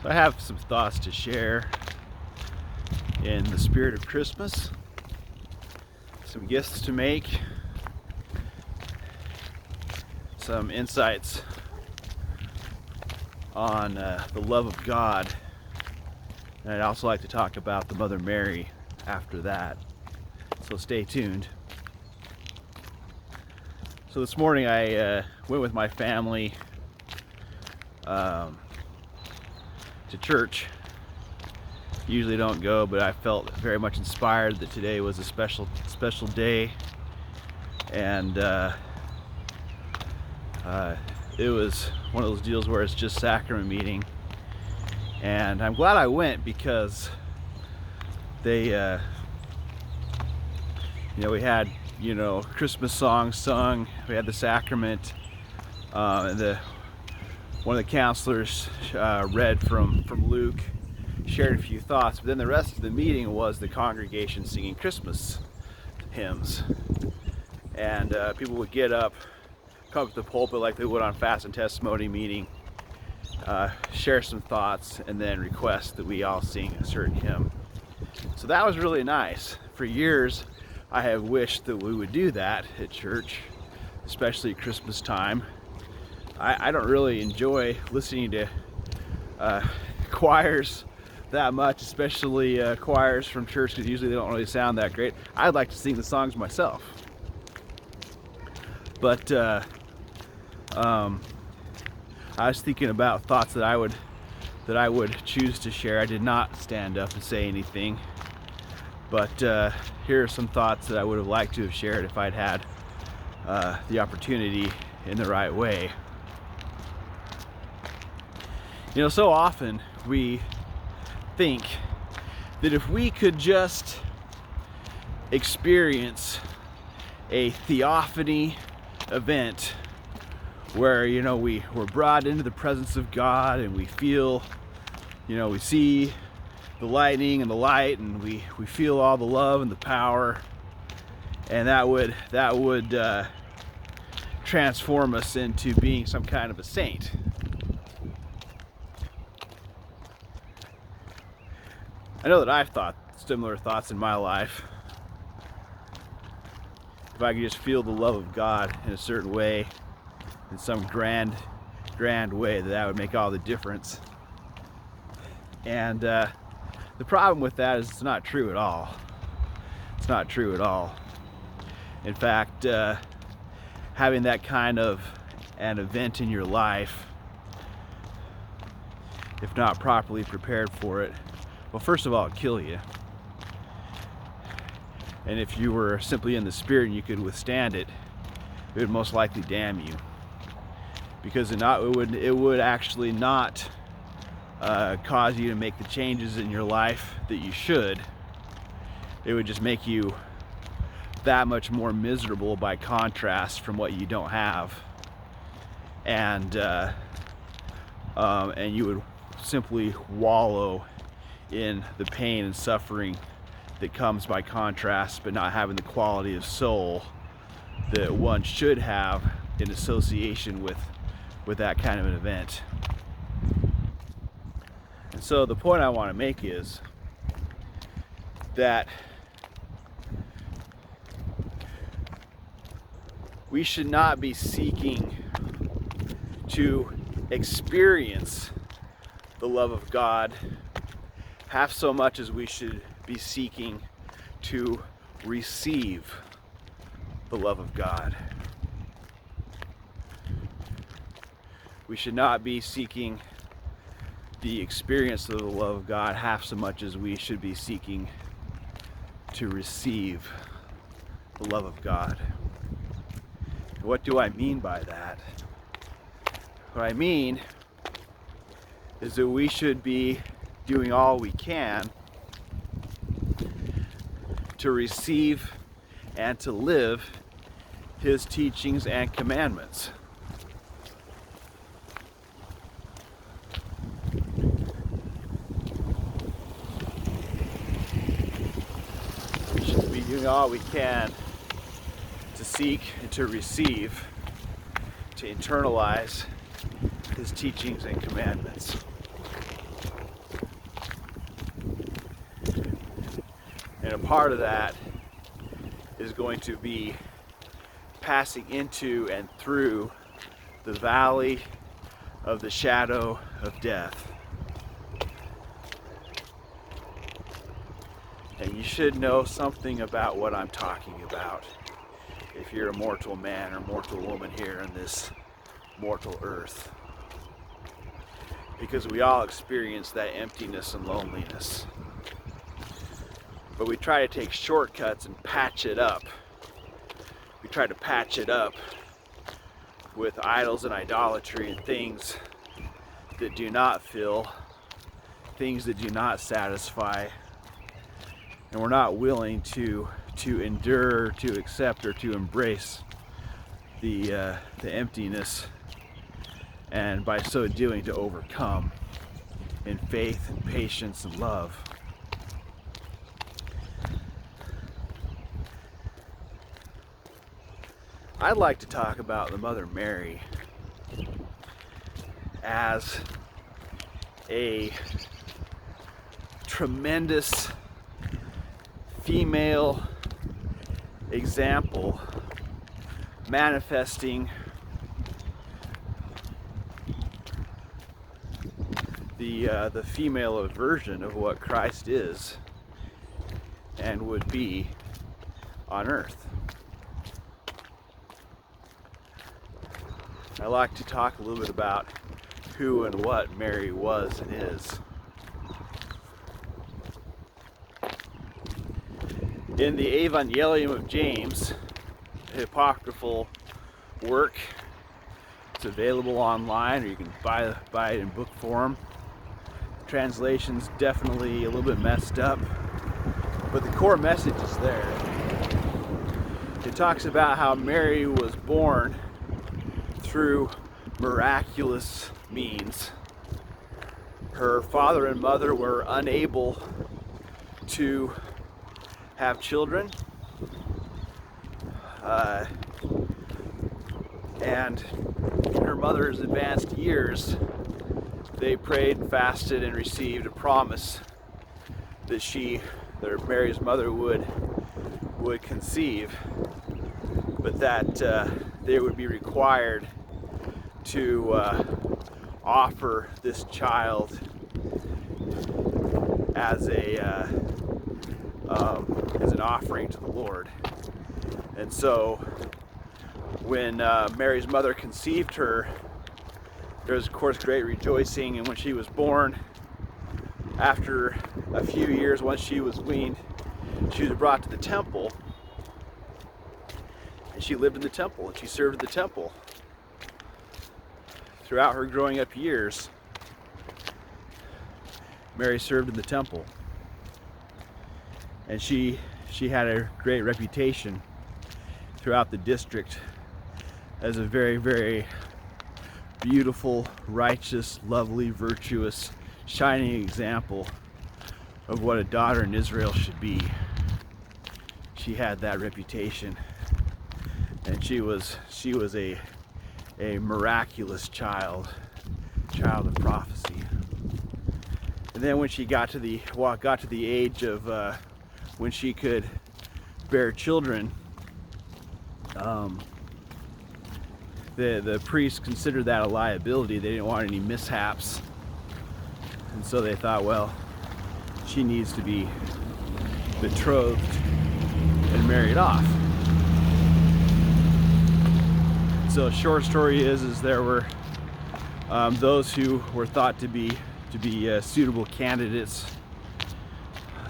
I have some thoughts to share in the spirit of Christmas, some gifts to make, some insights on the love of God, and I'd also like to talk about the Mother Mary after that, so stay tuned. So this morning I went with my family to church. Usually don't go, but I felt very much inspired that today was a special day, and it was one of those deals where it's just sacrament meeting, and I'm glad I went because they we had Christmas songs sung, we had the sacrament, and one of the counselors read from Luke, shared a few thoughts, but then the rest of the meeting was the congregation singing Christmas hymns. And people would get up, come up to the pulpit like they would on Fast and Testimony meeting, share some thoughts, and then request that we all sing a certain hymn. So that was really nice. For years, I have wished that we would do that at church, especially at Christmas time. I don't really enjoy listening to choirs that much, especially choirs from church, because usually they don't really sound that great. I'd like to sing the songs myself. But I was thinking about thoughts that I would choose to share. I did not stand up and say anything, but here are some thoughts that I would have liked to have shared if I'd had the opportunity in the right way. So often we think that if we could just experience a theophany event where we're brought into the presence of God, and we feel, we see the lightning and the light, and we feel all the love and the power, and that would transform us into being some kind of a saint. I know that I've thought similar thoughts in my life. If I could just feel the love of God in a certain way, in some grand way, that would make all the difference. And the problem with that is it's not true at all. It's not true at all. In fact, having that kind of an event in your life, if not properly prepared for it, well, first of all, it'd kill you. And if you were simply in the spirit and you could withstand it, it would most likely damn you. Because it would actually not cause you to make the changes in your life that you should. It would just make you that much more miserable by contrast from what you don't have. And you would simply wallow in the pain and suffering that comes by contrast, but not having the quality of soul that one should have in association with that kind of an event. And so the point I want to make is that we should not be seeking to experience the love of God half so much as we should be seeking to receive the love of God. We should not be seeking the experience of the love of God half so much as we should be seeking to receive the love of God. What do I mean by that? What I mean is that we should be doing all we can to receive and to live His teachings and commandments. We should be doing all we can to seek and to receive, to internalize His teachings and commandments. And a part of that is going to be passing into and through the valley of the shadow of death. And you should know something about what I'm talking about if you're a mortal man or mortal woman here on this mortal earth. Because we all experience that emptiness and loneliness. But we try to take shortcuts and patch it up. We try to patch it up with idols and idolatry and things that do not fill, things that do not satisfy, and we're not willing to endure, to accept, or to embrace the emptiness, and by so doing to overcome in faith and patience and love. I'd like to talk about the Mother Mary as a tremendous female example manifesting the female version of what Christ is and would be on earth. I like to talk a little bit about who and what Mary was and is. In the Evangelium of James, a apocryphal work, it's available online, or you can buy it in book form. The translation's definitely a little bit messed up, but the core message is there. It talks about how Mary was born through miraculous means. Her father and mother were unable to have children, and in her mother's advanced years, they prayed and fasted and received a promise that Mary's mother would conceive, but that they would be required to offer this child as an offering to the Lord. And so when Mary's mother conceived her, there was of course great rejoicing, and when she was born, after a few years, once she was weaned, she was brought to the temple, and she lived in the temple and she served in the temple throughout her growing up years. Mary served in the temple, and she had a great reputation throughout the district as a very, very beautiful, righteous, lovely, virtuous, shining example of what a daughter in Israel should be. She had that reputation, and she was a miraculous child of prophecy. And then when she got to the age of when she could bear children, the priests considered that a liability. They didn't want any mishaps, and so they thought, well, she needs to be betrothed and married off. So short story is there were those who were thought to be suitable candidates,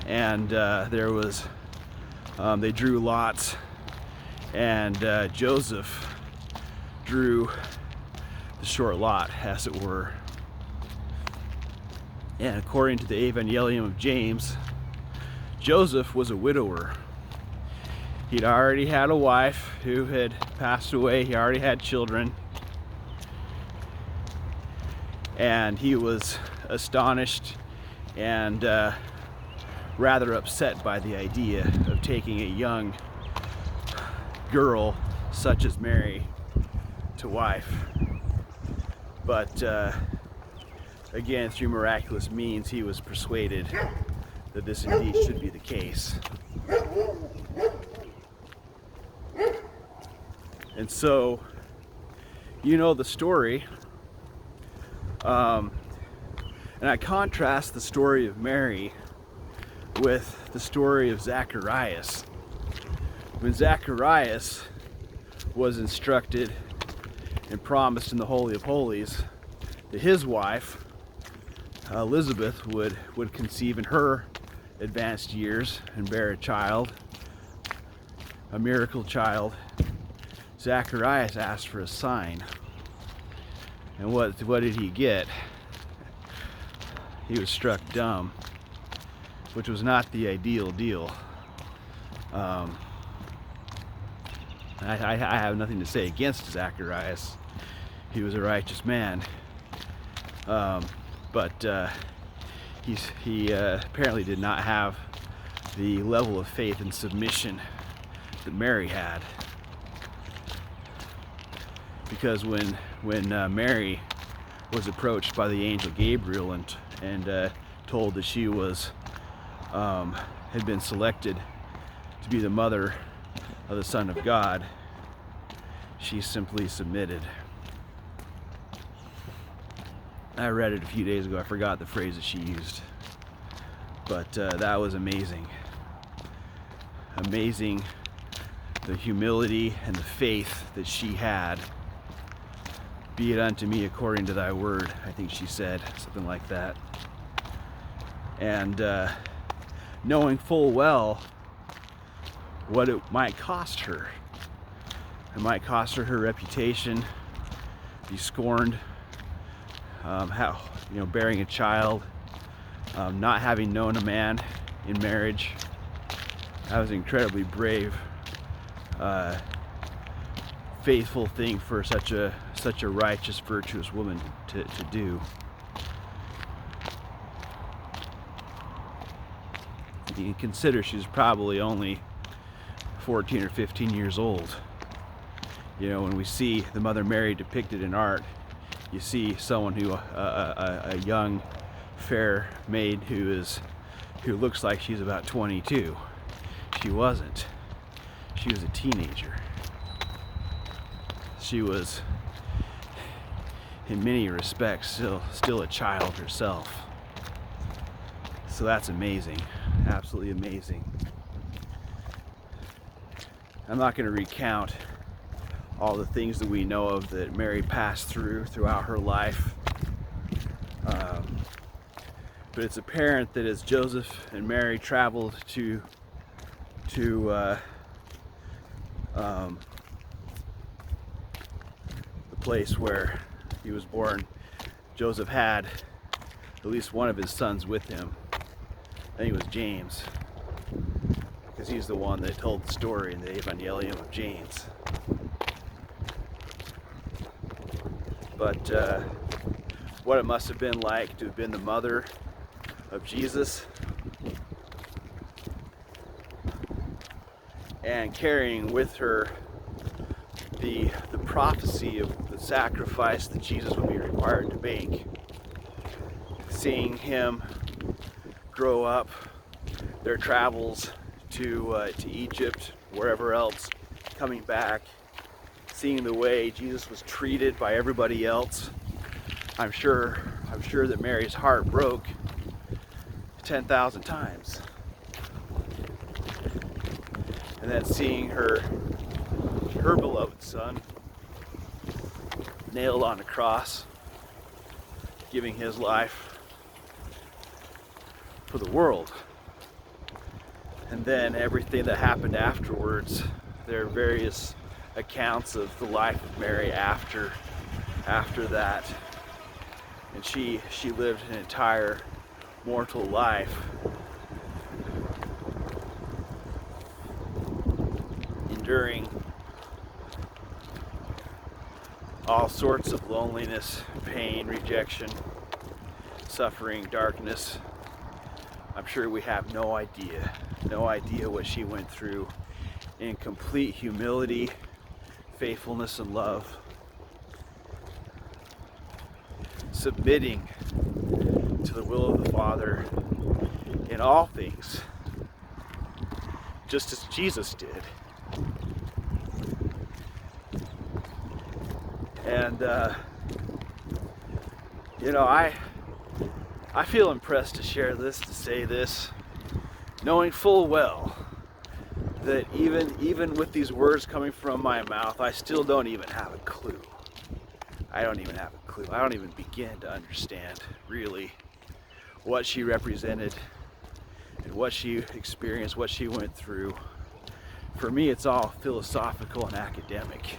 and there was they drew lots, and Joseph drew the short lot, as it were. And according to the Evangelium of James, Joseph was a widower. He'd already had a wife who had passed away. He already had children, and he was astonished and rather upset by the idea of taking a young girl such as Mary to wife. But again, through miraculous means, he was persuaded that this indeed should be the case. And so, you know the story. And I contrast the story of Mary with the story of Zacharias. When Zacharias was instructed and promised in the Holy of Holies that his wife, Elizabeth, would conceive in her advanced years and bear a child, a miracle child, Zacharias asked for a sign. And what did he get? He was struck dumb, which was not the ideal deal. I have nothing to say against Zacharias. He was a righteous man. But he apparently did not have the level of faith and submission that Mary had. Because when Mary was approached by the angel Gabriel and told that she was had been selected to be the mother of the Son of God, she simply submitted. I read it a few days ago. I forgot the phrase that she used, but that was amazing. Amazing, the humility and the faith that she had. Be it unto me according to thy word, I think she said, something like that. And knowing full well what it might cost her. It might cost her her reputation, be scorned, bearing a child, not having known a man in marriage. That was an incredibly brave, faithful thing for such a righteous, virtuous woman to do. You can consider she was probably only 14 or 15 years old. You know, when we see the Mother Mary depicted in art, you see someone who, a young, fair maid who looks like she's about 22. She wasn't. She was a teenager. She was, in many respects, still a child herself. So that's amazing, absolutely amazing. I'm not going to recount all the things that we know of that Mary passed throughout her life. But it's apparent that as Joseph and Mary traveled to the place where he was born, Joseph had at least one of his sons with him. I think it was James, because he's the one that told the story in the Evangelium of James. But what it must have been like to have been the mother of Jesus and carrying with her the prophecy of the sacrifice that Jesus would be required to make. Seeing him grow up, their travels to Egypt, wherever else, coming back, seeing the way Jesus was treated by everybody else. I'm sure that Mary's heart broke 10,000 times. And then seeing her beloved son nailed on a cross, giving his life for the world. And then everything that happened afterwards. There are various accounts of the life of Mary after that. And she lived an entire mortal life, enduring all sorts of loneliness, pain, rejection, suffering, darkness. I'm sure we have no idea what she went through in complete humility, faithfulness, and love, submitting to the will of the Father in all things, just as Jesus did. And you know, I feel impressed to share this, to say this, knowing full well that even with these words coming from my mouth, I still don't even have a clue. I don't even have a clue. I don't even begin to understand really what she represented and what she experienced, what she went through. For me, it's all philosophical and academic.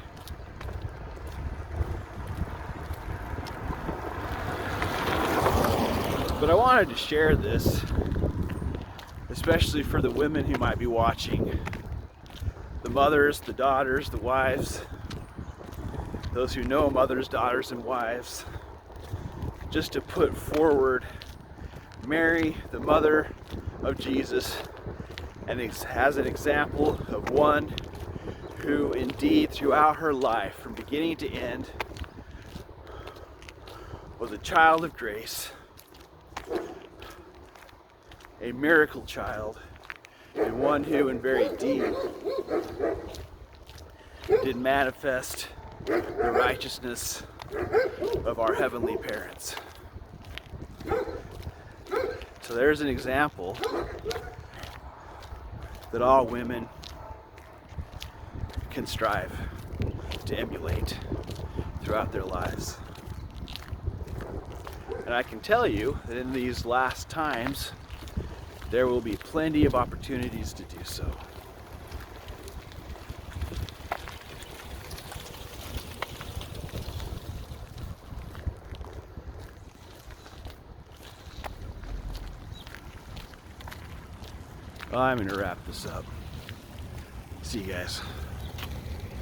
But I wanted to share this, especially for the women who might be watching, the mothers, the daughters, the wives, those who know mothers, daughters, and wives, just to put forward Mary, the mother of Jesus, and as an example of one who indeed throughout her life, from beginning to end, was a child of grace, a miracle child, and one who in very deed did manifest the righteousness of our heavenly parents. So there's an example that all women can strive to emulate throughout their lives. And I can tell you that in these last times, there will be plenty of opportunities to do so. Well, I'm going to wrap this up. See you guys.